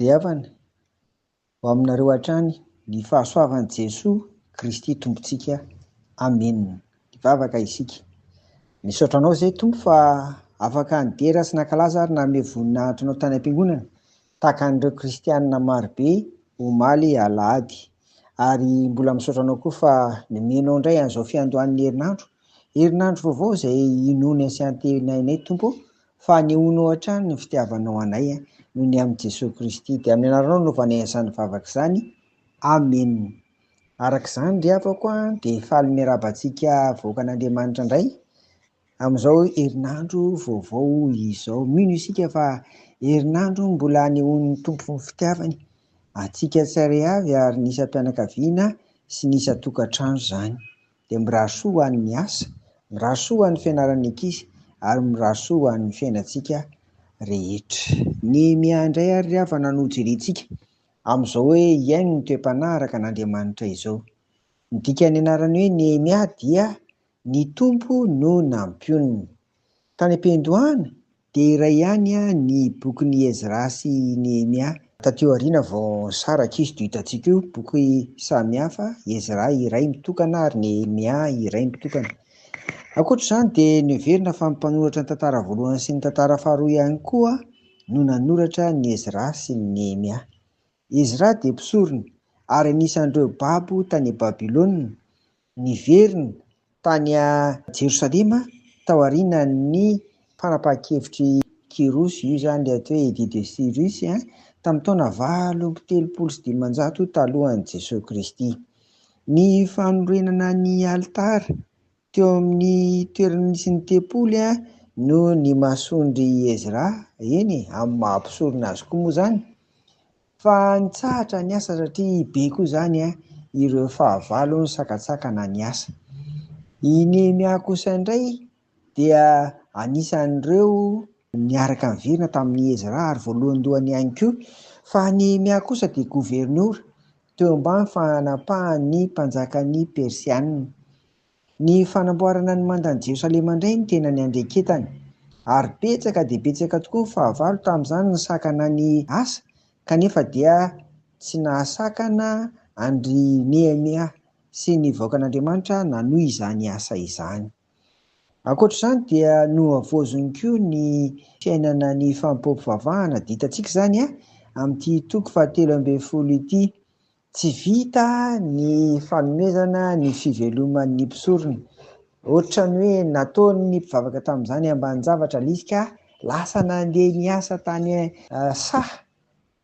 Ry havana, ho aminareo hatrany ny fahasoavan'i Jesoa Kristy tompontsika. Amen. Mivavaka isika. Misaotra anao izay Tompo fa afaka nidera sy nankalaza ary nanome voninahitrinao tany am-piangonana tahaka an'ireo kristianina marobe omaly alahady. Ary mbola misaotra anao koa fa nomenao indray an'izao fiandohan'ny herinandro vaovao izay inony sy antenainay Tompo, fa nehoanao hatrany ny fitiavanao anay noho ny amin'i Jesosy Kristy. Dia amin'ny anaranao no vanenazany vavaka izany. Amen. Araka izany ry havako dia faly miarabantsika voakan'Andriamanitra indray amin'izao herinandro vaovao izao. Mino isika fa herinandro mbola anehoan'ny Tompo ny fitiavany antsika tsirairay avy, ary nisa mpianakaviana sy nisa tokantrano izany. Dia mirahasoa ho an'ny asa, mirahasoa ho an'ny fianaran'ny ankizy, ary mirahasoa ho an'ny fiainantsika rehetra. Nehemia indray ary ry havana no jerentsika amin'izao hoe iaino ny toe-panahy araka an'Andriamanitra izao. Ny dikany anarany hoe Nehemia dia ny Tompo no nampioniny. Tany am-piandohana dia iray ihany ny bokin'i Ezra sy Nehemia. Tateo aoriana vao saraka izy to hitantsika io, boky samihafa, Ezra iray mitokana ary Nehemia iray mitokana. Ankoatr'izany dia noverina fa ny mpanoratra ny tantara voalohany sy ny tantara faharoa ihany koa no nanoratra ny Ezra sy ny Nehemia. Ezra dia mpisorona ary anisan'ireo babo tany Babilôna, niverina tany Jerosalema tao aorian'ny fanapahan-kevitry Kirosy, io izany ilay atao hoe Edit de Cyrus, tamin'ny taona 830 talohan'i Jesosy Kristy. Ny fanorenana ny alitara teo amin'ny toerana nisy ny tempoly no ny masondry Ezra, eny amin'ny mahampisorona azy koa moa izany. Fa nitsahatra ny asa satria be koa izany ireo fahavalo ny sakatsakana ny asa. I Nehemia kosa indray dia anisan'ireo niaraka niverina tamin'ny Ezra ary voalohany ihany koa. Fa Nehemia kosa dia gouverneur teo ambany fanapahany mpanjakan'ny Persianina. Ny fanamboarana ny mandan'i Jerosalema indray ny tena ny andreketany, ary betsaka dia betsaka tokoa ny fahavalo tamin'izany ny sakana ny asa, kanefa dia tsy nahasakana andry Nehemia sy ny vahoakan'Andriamanitra nanohy izany asa izany. Ankoatr'izany dia no avoazony koa ny fiainana ny fampompivavahana ditantsika izany amin'ity toko 13 ity. Tsy vita ny fanomezana ny fiveloman'ny mpisorona, ohatrany hoe nataony mpivavaka tamin'izany ambanin-javatra ilay izy ka lasa nandeha niasa tany saha.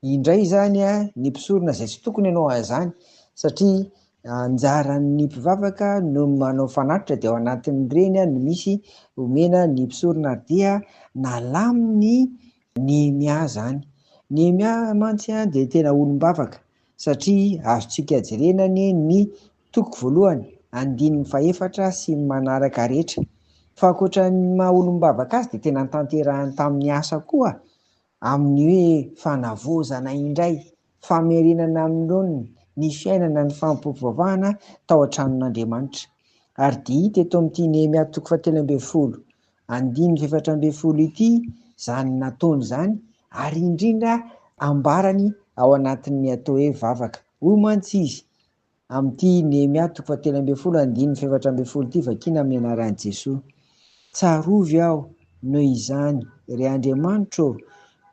Indray izany ny mpisorona izay tsy tokony ianao an'izany, satria anjaran'ny mpivavaka no manao fanatitra, dia ao anatin'ireny no misy omena ny mpisorona, dia nalaminy Nehemia izany. Nehemia mantsy dia tena olombavaka, satria azontsika jerenany ny toko voalohany, 14 sy ny manaraka rehetra. Fa ankoatran'ny maha olombavaka azy dia tena nitanterahany tamin'ny asa koa, amin'ny hoe fanavozana indray, famerenana amin'irony ny fiainana ny fampompivavahana tao an-tranon'Andriamanitra. Ary dia hita eto amin'ity Nehemia toko 13, 14 ity izany nataony izany, ary indrindra ambarany ao anatin'ny atao hoe vavaka. Hoy mantsy izy amin'ity Nehemia toko 13, 14 ity, vakiana amin'ny anaran'i Jesoa: tsarovy aho noho izany ry Andriamanitro,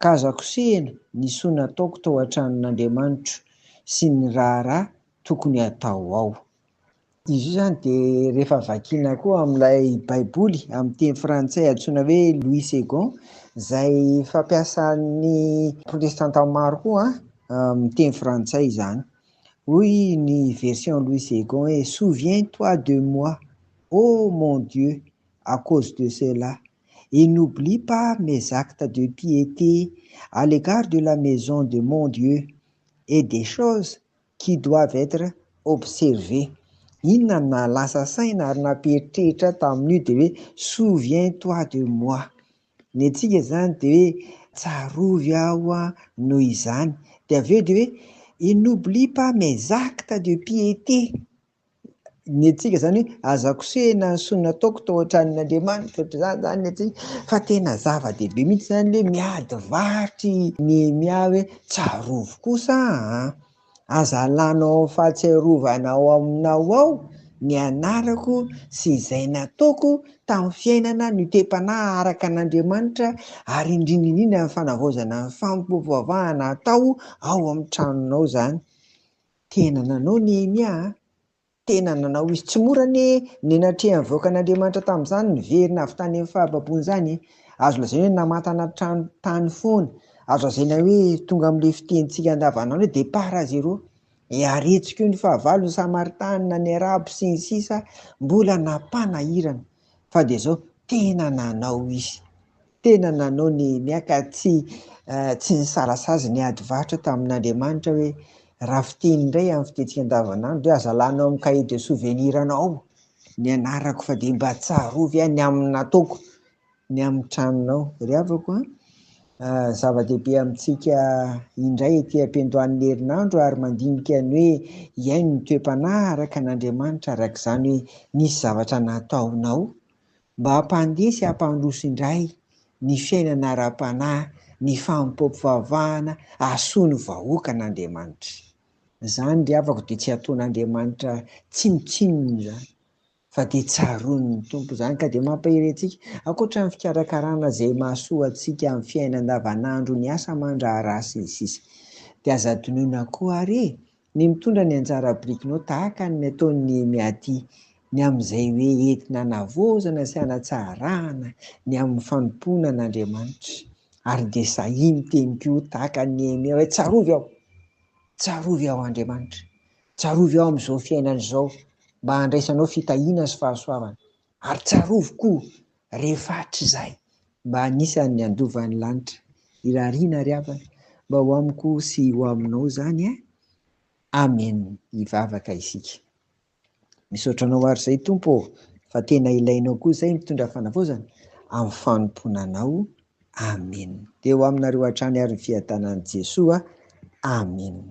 ka aza kosehina ny soa nataoko tao an-tranon'Andriamanitro sy ny raharaha tokony atao ao. Izy io izany dia rehefa vakiana koa amin'ilay baiboly amin'ny teny frantsay antsoina hoe Louis II, izay fampiasan'ny protestanta maro koa amin'ny teny frantsay izany. Hoy ny version Louis II hoe: souviens-toi de moi, ô mon Dieu, à cause de cela, et n'oublie pas mes actes de piété à l'égard de la maison de mon Dieu et des choses qui doivent être observées. Inona na lasa saina ary namperitreritra tamin'io dia hoe souviens-toi de moi. Ny antsika izany dia hoe tsarovy aho noho izany, dia avy eo dia hoe et n'oublie pas mes actes de piété. ny antsika zany hoe azakosehana ny sonina ataoko tao an-tranin'Andriamanitra ohatr'izany zany atsika fa tena zava-dehibe mihitsy zany hoe miady varotry Nehemia hoe tsarovy kosa aza alanao fahatsiarovana ao aminao ao ny anarako sy izay nataoko tamin'ny fiainana ny te-panahy araka an'Andriamanitra ary indrindrindrindra ny fanavaozana ny fampipovavahana atao ao amin'ny tranonao zany. Tena nanao Nehemia tena nanao izy tsy mora ny natrehan'ny voaka an'Andriamanitra tamin'izany niverina avy tany amin'ny fahababony zany. Azo lazaina hoe namatana trano tany foana, azo lazaina hoe tonga amin'ilay fitentsika andavanandro hoe départ à zéro. Aretsika io ny fahavalo ny Samaritana ny Arabo sy ny sisa mbola nampanahirana fa de zao tena nanao izy, tena nanao Nehemia ka tsy nisalasala ny ady varotra tamin'Andriamanitra hoe raha fiteny indray amin'ny fitentsika andavanandro hoe aza alanao amin'ny cahier de souvenir anao ny anarako fa de mba tsarovy ny amin'ny nataoko ny amin'ny tranonao. Ry havako zava-dehibe amintsika indray ety am-piandohan'ny herinandro ary mandinika ny hoe iaino ny toe-panahy araka an'Andriamanitra araka izany hoe nisy zavatra nataonao mba hampandesy hampandroso indray ny fiainana ara-panahy, ny fampiompivavahana asoa ny vahoaka an'Andriamanitra. Zany ry havako de tsy ataon'Andriamanitra tsinotsinony zany fa de tsaroany ny tompo zany ka de mampahery antsika ankoatra ny fikarakarana zay mahasoa antsika amin'ny fiainana andavanandro ny asa aman-draharaha sy ny sisa. De aza tonoina koa ary ny mitondra ny anjara birikinao tahaka ny ataon'ny Nehemia ty ny amin'izay hoe entina navaozana sy hanatsarana ny amin'ny fanompoana an'Andriamanitra ary de sahiny teniko tahaka ny Nehemia hoe tsarovy aho Andriamanitra, tsarovy aho amin'izao fiainana izao mba handraisanao fitahiana sy fahasoavana ary tsarovy koa rehefa hatrizay mba anisan'ny andovan'ny lanitra. Irariana ry havana mba ho amiko sy ho aminao zany amen. Hivavaka isika. Misaotra anao ary izay Tompo fa tena ilainao koa izay mitondra fanavaozana amin'ny fanompoana anao. Amen. De ho aminareo hatrany ary ny fiadanan'i Jesoa. Amen.